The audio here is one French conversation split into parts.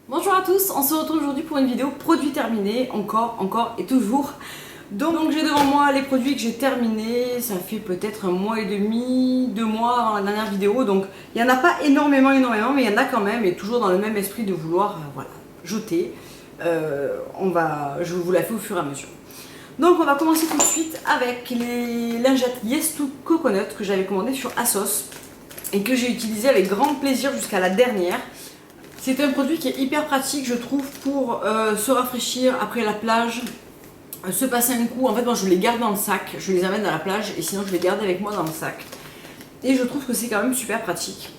Bonjour à tous, on se retrouve aujourd'hui pour une vidéo produit terminé, encore et toujours. Donc j'ai devant moi les produits que j'ai terminés, ça fait peut-être un mois et demi, 2 mois avant la dernière vidéo. Donc il n'y en a pas énormément, mais il y en a quand même, et toujours dans le même esprit de vouloir voilà, jeter. Je vous la fais au fur et à mesure. Donc on va commencer tout de suite avec les lingettes Yes2 Coconut que j'avais commandées sur ASOS et que j'ai utilisé avec grand plaisir jusqu'à la dernière. C'est un produit qui est hyper pratique, je trouve, pour se rafraîchir après la plage, se passer un coup. En fait, moi, je les garde dans le sac, je les amène à la plage et sinon, je les garde avec moi dans le sac. Et je trouve que c'est quand même super pratique.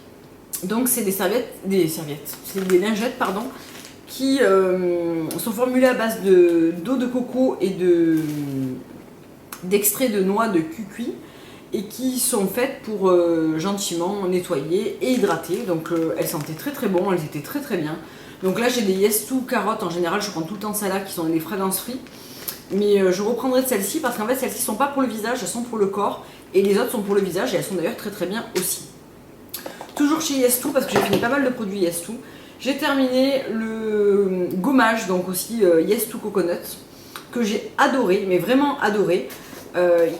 Donc, c'est c'est des lingettes, pardon, qui sont formulées à base d'eau de coco et d'extrait de noix de cucuy, et qui sont faites pour gentiment nettoyer et hydrater. Donc elles sentaient très bon, elles étaient très bien. Donc là j'ai des Yes2 carottes, en général je prends tout le temps celles-là qui sont des fragrances free. Mais je reprendrai de celles-ci parce qu'en fait celles-ci sont pas pour le visage, elles sont pour le corps. Et les autres sont pour le visage et elles sont d'ailleurs très bien aussi. Toujours chez Yes2 parce que j'ai fini pas mal de produits Yes2. J'ai terminé le gommage, donc aussi Yes2 Coconut, que j'ai adoré, mais vraiment adoré.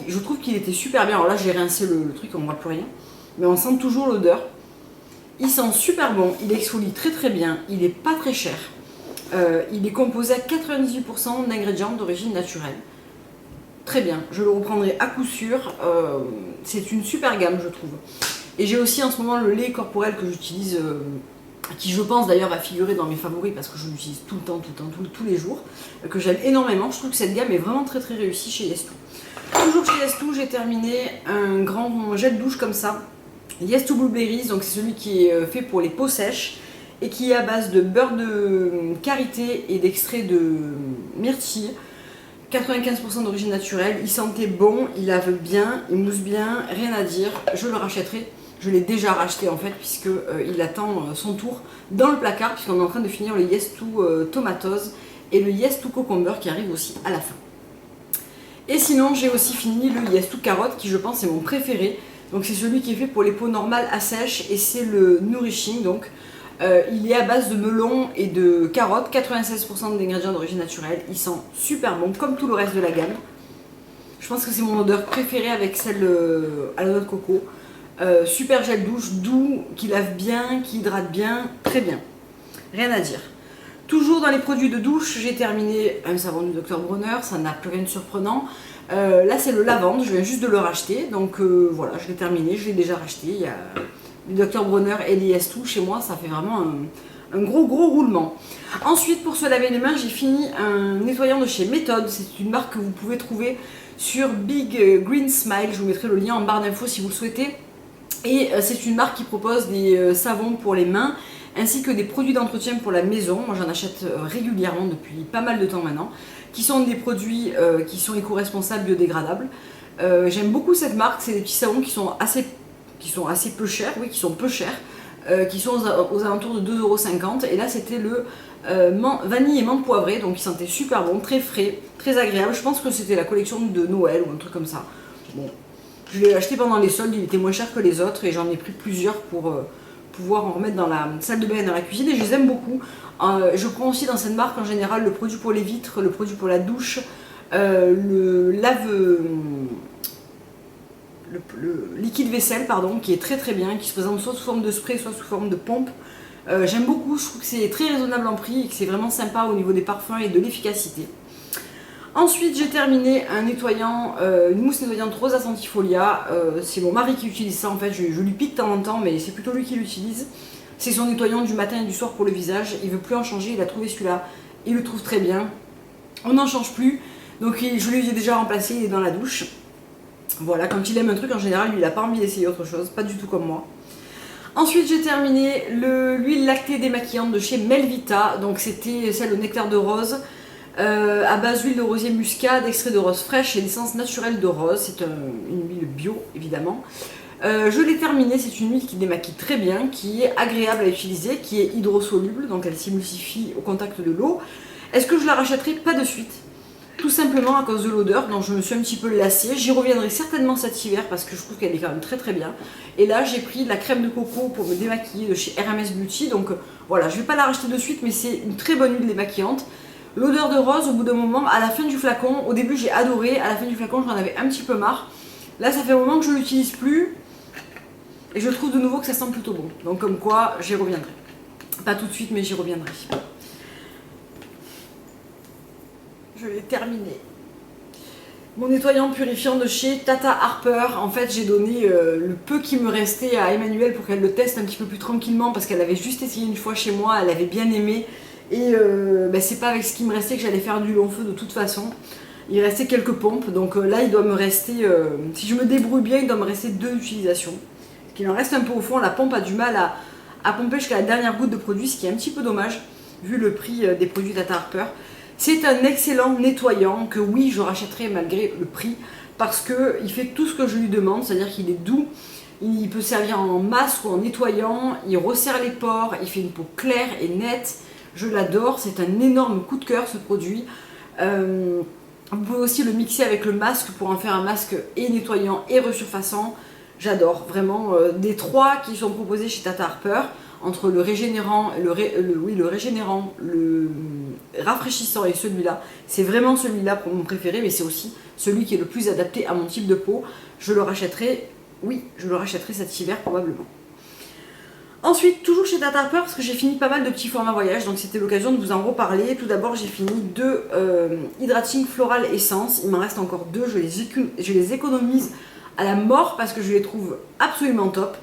Je trouve qu'il était super bien. Alors là, j'ai rincé le truc, on ne voit plus rien. Mais on sent toujours l'odeur. Il sent super bon, il exfolie très bien, il n'est pas très cher. Il est composé à 98% d'ingrédients d'origine naturelle. Très bien, je le reprendrai à coup sûr. C'est une super gamme, je trouve. Et j'ai aussi en ce moment le lait corporel que j'utilise, qui je pense d'ailleurs va figurer dans mes favoris parce que je l'utilise tout le temps, tous les jours, que j'aime énormément. Je trouve que cette gamme est vraiment très réussie chez Yes2. Toujours chez Yes2, j'ai terminé un grand gel douche comme ça. Yes2 Blueberries, donc c'est celui qui est fait pour les peaux sèches et qui est à base de beurre de karité et d'extrait de myrtille. 95% d'origine naturelle, il sentait bon, il lave bien, il mousse bien, rien à dire, je le rachèterai. Je l'ai déjà racheté en fait puisque il attend son tour dans le placard puisqu'on est en train de finir le Yes2 Tomatoes et le Yes2 Cucumber qui arrive aussi à la fin. Et sinon j'ai aussi fini le Yes2 Carotte qui je pense est mon préféré. Donc c'est celui qui est fait pour les peaux normales à sèche et c'est le Nourishing. Donc il est à base de melon et de carottes, 96% d'ingrédients d'origine naturelle. Il sent super bon comme tout le reste de la gamme. Je pense que c'est mon odeur préférée avec celle à la noix de coco. Super gel douche, doux, qui lave bien, qui hydrate bien, très bien. Rien à dire. Toujours dans les produits de douche, j'ai terminé un savon du Dr Bronner, ça n'a plus rien de surprenant. Là c'est le lavande, je viens juste de le racheter, donc voilà, je l'ai terminé, je l'ai déjà racheté. Il y a le Dr Bronner et les Yes2 chez moi, ça fait vraiment un gros roulement. Ensuite, pour se laver les mains, j'ai fini un nettoyant de chez Méthode. C'est une marque que vous pouvez trouver sur Big Green Smile, je vous mettrai le lien en barre d'infos si vous le souhaitez. Et c'est une marque qui propose des savons pour les mains ainsi que des produits d'entretien pour la maison. Moi j'en achète régulièrement depuis pas mal de temps maintenant, qui sont des produits qui sont éco-responsables, biodégradables. J'aime beaucoup cette marque, c'est des petits savons qui sont assez peu chers, qui sont peu chers, qui sont aux alentours de 2,50 €. Et là c'était le vanille et menthe poivrée, donc il sentait super bon, très frais, très agréable. Je pense que c'était la collection de Noël ou un truc comme ça. Bon, je l'ai acheté pendant les soldes, il était moins cher que les autres et j'en ai pris plusieurs pour pouvoir en remettre dans la salle de bain et dans la cuisine et je les aime beaucoup. Je prends aussi dans cette marque en général le produit pour les vitres, le produit pour la douche, le liquide vaisselle pardon, qui est très bien, qui se présente soit sous forme de spray soit sous forme de pompe. J'aime beaucoup, je trouve que c'est très raisonnable en prix et que c'est vraiment sympa au niveau des parfums et de l'efficacité. Ensuite, j'ai terminé un nettoyant, une mousse nettoyante Rosa Santifolia. C'est mon mari qui utilise ça en fait. Je lui pique de temps en temps, mais c'est plutôt lui qui l'utilise. C'est son nettoyant du matin et du soir pour le visage. Il veut plus en changer. Il a trouvé celui-là. Il le trouve très bien. On n'en change plus. Donc je lui ai déjà remplacé. Il est dans la douche. Voilà, quand il aime un truc en général, lui il n'a pas envie d'essayer autre chose. Pas du tout comme moi. Ensuite, j'ai terminé l'huile lactée démaquillante de chez Melvita. Donc c'était celle au nectar de rose. À base d'huile de rosier muscade, extrait de rose fraîche et d'essence naturelle de rose. C'est une huile bio évidemment. Je l'ai terminée, c'est une huile qui démaquille très bien, qui est agréable à utiliser, qui est hydrosoluble, donc elle s'émulsifie au contact de l'eau. Est-ce que je la rachèterai? Pas de suite. tout simplement à cause de l'odeur dont je me suis un petit peu lassée. J'y reviendrai certainement cet hiver parce que je trouve qu'elle est quand même très très bien. Et là j'ai pris de la crème de coco pour me démaquiller de chez RMS Beauty. Donc voilà, je vais pas la racheter de suite mais c'est une très bonne huile démaquillante. L'odeur de rose au bout d'un moment, à la fin du flacon, au début j'ai adoré, à la fin du flacon j'en avais un petit peu marre. Là ça fait un moment que je ne l'utilise plus et je trouve de nouveau que ça sent plutôt bon. Donc comme quoi j'y reviendrai. Pas tout de suite mais j'y reviendrai. Je vais terminer. Mon nettoyant purifiant de chez Tata Harper. En fait, j'ai donné le peu qui me restait à Emmanuelle pour qu'elle le teste un petit peu plus tranquillement parce qu'elle avait juste essayé une fois chez moi, elle avait bien aimé. Et c'est pas avec ce qui me restait que j'allais faire du long feu de toute façon. Il restait quelques pompes, donc là il doit me rester, si je me débrouille bien, il doit me rester 2 utilisations. Parce qu'il en reste un peu au fond, la pompe a du mal à pomper jusqu'à la dernière goutte de produit, ce qui est un petit peu dommage vu le prix des produits Tata Harper. C'est un excellent nettoyant que oui, je rachèterai malgré le prix parce qu'il fait tout ce que je lui demande, c'est-à-dire qu'il est doux, il peut servir en masque ou en nettoyant, il resserre les pores, il fait une peau claire et nette, je l'adore, c'est un énorme coup de cœur ce produit. Vous pouvez aussi le mixer avec le masque pour en faire un masque et nettoyant et resurfaçant, j'adore vraiment. Des 3 qui sont proposés chez Tata Harper, entre le régénérant, le rafraîchissant et celui-là, c'est vraiment celui-là pour mon préféré, mais c'est aussi celui qui est le plus adapté à mon type de peau. Je le rachèterai, oui, je le rachèterai cet hiver probablement. Ensuite, toujours chez Tata Harper, parce que j'ai fini pas mal de petits formats voyage, donc c'était l'occasion de vous en reparler. Tout d'abord, j'ai fini 2 Hydrating Floral Essence, il m'en reste encore 2, je les économise à la mort parce que je les trouve absolument top.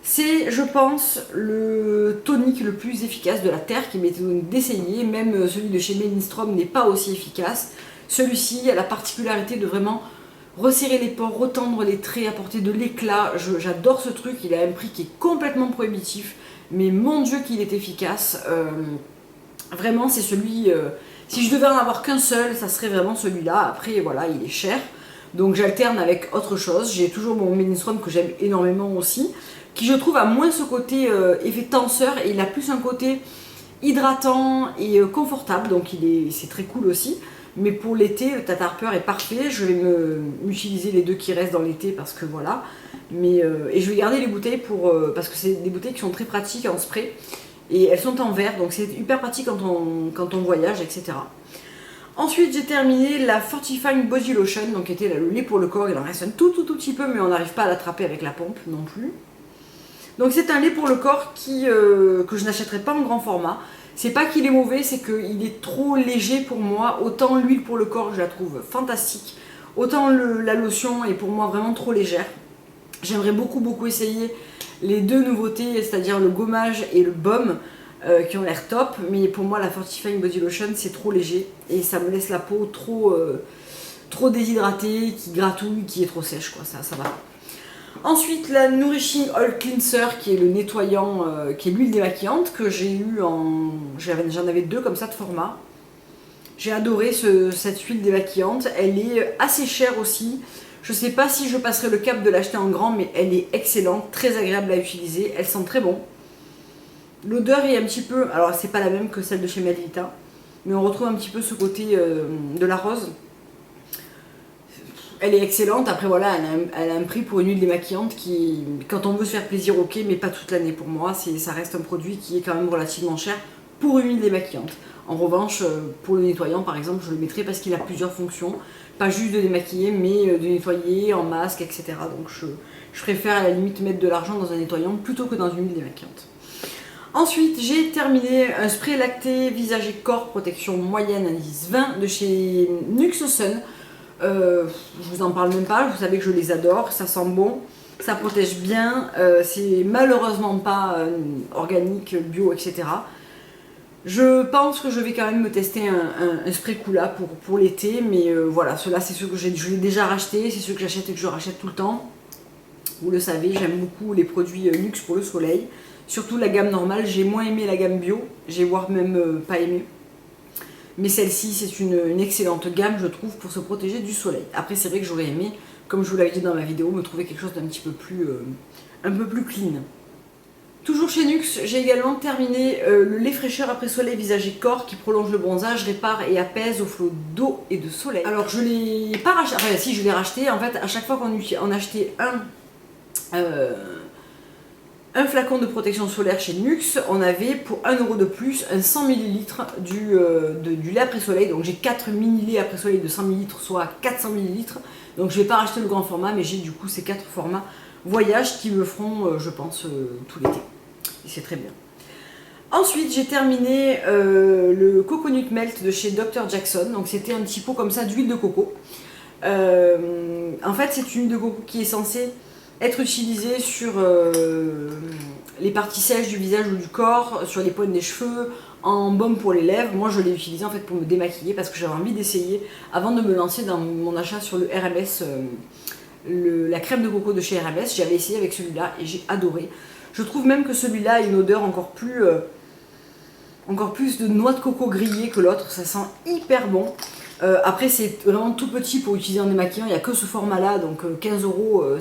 C'est, je pense, le tonique le plus efficace de la Terre qui m'était donné d'essayer. Même celui de chez Menstrom n'est pas aussi efficace. Celui-ci a la particularité de vraiment resserrer les pores, retendre les traits, apporter de l'éclat. J'adore ce truc, il a un prix qui est complètement prohibitif. Mais mon Dieu qu'il est efficace. Vraiment, c'est celui... si je devais en avoir qu'un seul, ça serait vraiment celui-là. Après, voilà, il est cher. Donc j'alterne avec autre chose. J'ai toujours mon Menstrom que j'aime énormément aussi, qui je trouve a moins ce côté effet tenseur et il a plus un côté hydratant et confortable, donc c'est très cool aussi. Mais pour l'été, le Tata Harper est parfait. Je vais m'utiliser les 2 qui restent dans l'été parce que voilà. Et je vais garder les bouteilles parce que c'est des bouteilles qui sont très pratiques en spray et elles sont en verre, donc c'est hyper pratique quand on voyage, etc. Ensuite, j'ai terminé la Fortifying Body Lotion, donc qui était le lait pour le corps. Il en reste un tout petit peu, mais on n'arrive pas à l'attraper avec la pompe non plus. Donc c'est un lait pour le corps que je n'achèterai pas en grand format. C'est pas qu'il est mauvais, c'est qu'il est trop léger pour moi. Autant l'huile pour le corps, je la trouve fantastique. Autant la lotion est pour moi vraiment trop légère. J'aimerais beaucoup essayer les 2 nouveautés, c'est-à-dire le gommage et le baume, qui ont l'air top. Mais pour moi, la Fortifying Body Lotion, c'est trop léger. Et ça me laisse la peau trop déshydratée, qui gratouille, qui est trop sèche, quoi. Ça va pas. Ensuite, la Nourishing Oil Cleanser, qui est le nettoyant, qui est l'huile démaquillante, que j'ai eu j'en avais 2 comme ça de format. J'ai adoré cette huile démaquillante. Elle est assez chère aussi. Je ne sais pas si je passerai le cap de l'acheter en grand, mais elle est excellente, très agréable à utiliser. Elle sent très bon. L'odeur est un petit peu... Alors, c'est pas la même que celle de chez Melvita, mais on retrouve un petit peu ce côté de la rose. Elle est excellente, après voilà, elle a un prix pour une huile démaquillante qui, quand on veut se faire plaisir, ok, mais pas toute l'année pour moi, ça reste un produit qui est quand même relativement cher pour une huile démaquillante. En revanche, pour le nettoyant par exemple, je le mettrai parce qu'il a plusieurs fonctions, pas juste de démaquiller, mais de nettoyer en masque, etc. Donc je préfère à la limite mettre de l'argent dans un nettoyant plutôt que dans une huile démaquillante. Ensuite, j'ai terminé un spray lacté visage et corps protection moyenne indice 20 de chez Nuxosun. Je vous en parle même pas, vous savez que je les adore, ça sent bon, ça protège bien, c'est malheureusement pas organique, bio, etc. Je pense que je vais quand même me tester un spray Coola pour l'été, mais voilà, ceux-là c'est ceux que je l'ai déjà racheté, c'est ceux que j'achète et que je rachète tout le temps. Vous le savez, j'aime beaucoup les produits Nuxe pour le soleil, surtout la gamme normale. J'ai moins aimé la gamme bio, j'ai voire même pas aimé. Mais celle-ci, c'est une excellente gamme, je trouve, pour se protéger du soleil. Après, c'est vrai que j'aurais aimé, comme je vous l'avais dit dans ma vidéo, me trouver quelque chose d'un petit peu plus, un peu plus clean. Toujours chez Nuxe, j'ai également terminé le lait fraîcheur après soleil visage et corps qui prolonge le bronzage, répare et apaise au flot d'eau et de soleil. Alors je l'ai pas racheté, enfin si je l'ai racheté, en fait à chaque fois qu'on achetait un flacon de protection solaire chez Nuxe, on avait pour 1 € de plus un 100 ml du lait après soleil. Donc j'ai 4 mini laits après soleil de 100 ml, soit 400 ml. Donc je vais pas racheter le grand format, mais j'ai du coup ces 4 formats voyage qui me feront, je pense, tout l'été. Et c'est très bien. Ensuite, j'ai terminé le Coconut Melt de chez Dr. Jackson. Donc c'était un petit pot comme ça d'huile de coco. En fait, c'est une huile de coco qui est censée être utilisée sur les parties sèches du visage ou du corps, sur les pointes des cheveux, en baume pour les lèvres. Moi, je l'ai utilisé en fait pour me démaquiller parce que j'avais envie d'essayer avant de me lancer dans mon achat sur le RMS. La crème de coco de chez RMS, j'avais essayé avec celui-là et j'ai adoré. Je trouve même que celui-là a une odeur encore plus de noix de coco grillée que l'autre, ça sent hyper bon. Après c'est vraiment tout petit pour utiliser en démaquillant, il n'y a que ce format-là, donc 15 €,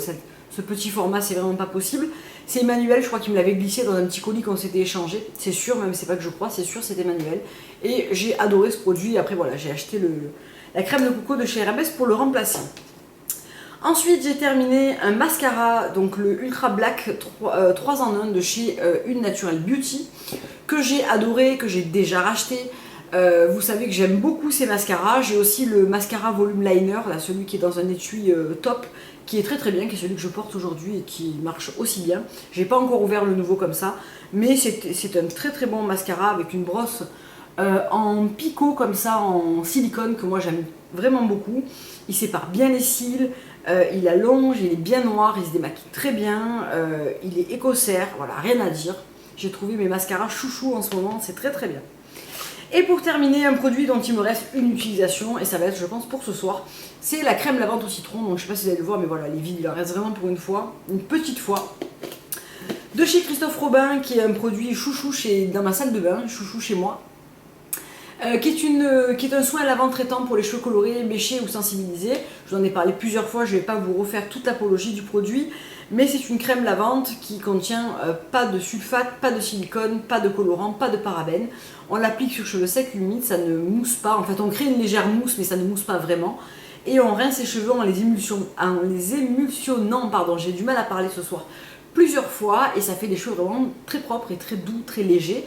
ce petit format c'est vraiment pas possible. C'est Emmanuel, je crois qu'il me l'avait glissé dans un petit colis qu'on s'était échangé, c'est sûr, même c'est pas que je crois, c'est sûr c'est Emmanuel. Et j'ai adoré ce produit, et après voilà, j'ai acheté la crème de coco de chez RMS pour le remplacer. Ensuite, j'ai terminé un mascara, donc le Ultra Black 3 en 1 de chez Une Natural Beauty, que j'ai adoré, que j'ai déjà racheté. Vous savez que j'aime beaucoup ces mascaras. J'ai aussi le mascara Volume Liner, là, celui qui est dans un étui top, qui est très très bien, qui est celui que je porte aujourd'hui et qui marche aussi bien. J'ai pas encore ouvert le nouveau comme ça, mais c'est un très très bon mascara avec une brosse en picot comme ça, en silicone, que moi j'aime vraiment beaucoup. Il sépare bien les cils, il allonge, il est bien noir, il se démaquille très bien, il est écossaire, voilà, rien à dire. J'ai trouvé mes mascaras chouchou en ce moment, c'est très très bien. Et pour terminer, un produit dont il me reste une utilisation, et ça va être je pense pour ce soir, c'est la crème lavande au citron. Donc je sais pas si vous allez le voir, mais voilà, les vides, il en reste vraiment pour une fois, une petite fois. De chez Christophe Robin, qui est un produit chouchou dans ma salle de bain, chouchou chez moi. Qui est un soin lavant traitant pour les cheveux colorés, méchés ou sensibilisés. Je vous en ai parlé plusieurs fois, je ne vais pas vous refaire toute l'apologie du produit, mais c'est une crème lavante qui contient pas de sulfate, pas de silicone, pas de colorant, pas de parabènes. On l'applique sur cheveux secs, humides, ça ne mousse pas. En fait, on crée une légère mousse, mais ça ne mousse pas vraiment. Et on rince ses cheveux en les émulsionnant, pardon, j'ai du mal à parler ce soir, plusieurs fois, et ça fait des cheveux vraiment très propres et très doux, très légers.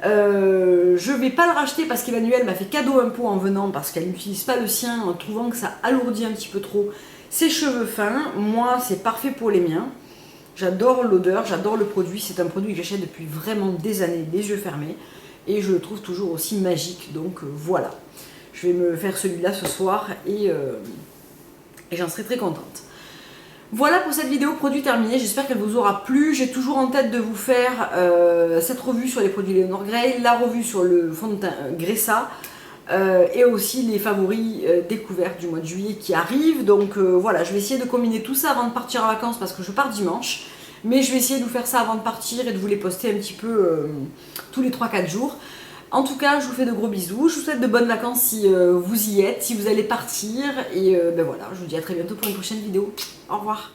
Je vais pas le racheter parce qu'Emmanuel m'a fait cadeau un pot en venant, parce qu'elle n'utilise pas le sien en trouvant que ça alourdit un petit peu trop ses cheveux fins. Moi c'est parfait pour les miens, j'adore l'odeur, j'adore le produit, c'est un produit que j'achète depuis vraiment des années, les yeux fermés, et je le trouve toujours aussi magique, donc voilà. Je vais me faire celui-là ce soir et j'en serai très contente. Voilà pour cette vidéo produit terminée, j'espère qu'elle vous aura plu. J'ai toujours en tête de vous faire cette revue sur les produits Leonor Grey, la revue sur le fond de teint Gressa et aussi les favoris découvertes du mois de juillet qui arrivent. Donc voilà, je vais essayer de combiner tout ça avant de partir en vacances parce que je pars dimanche. Mais je vais essayer de vous faire ça avant de partir et de vous les poster un petit peu tous les 3-4 jours. En tout cas, je vous fais de gros bisous, je vous souhaite de bonnes vacances si vous y êtes, si vous allez partir, et ben voilà, je vous dis à très bientôt pour une prochaine vidéo. Au revoir.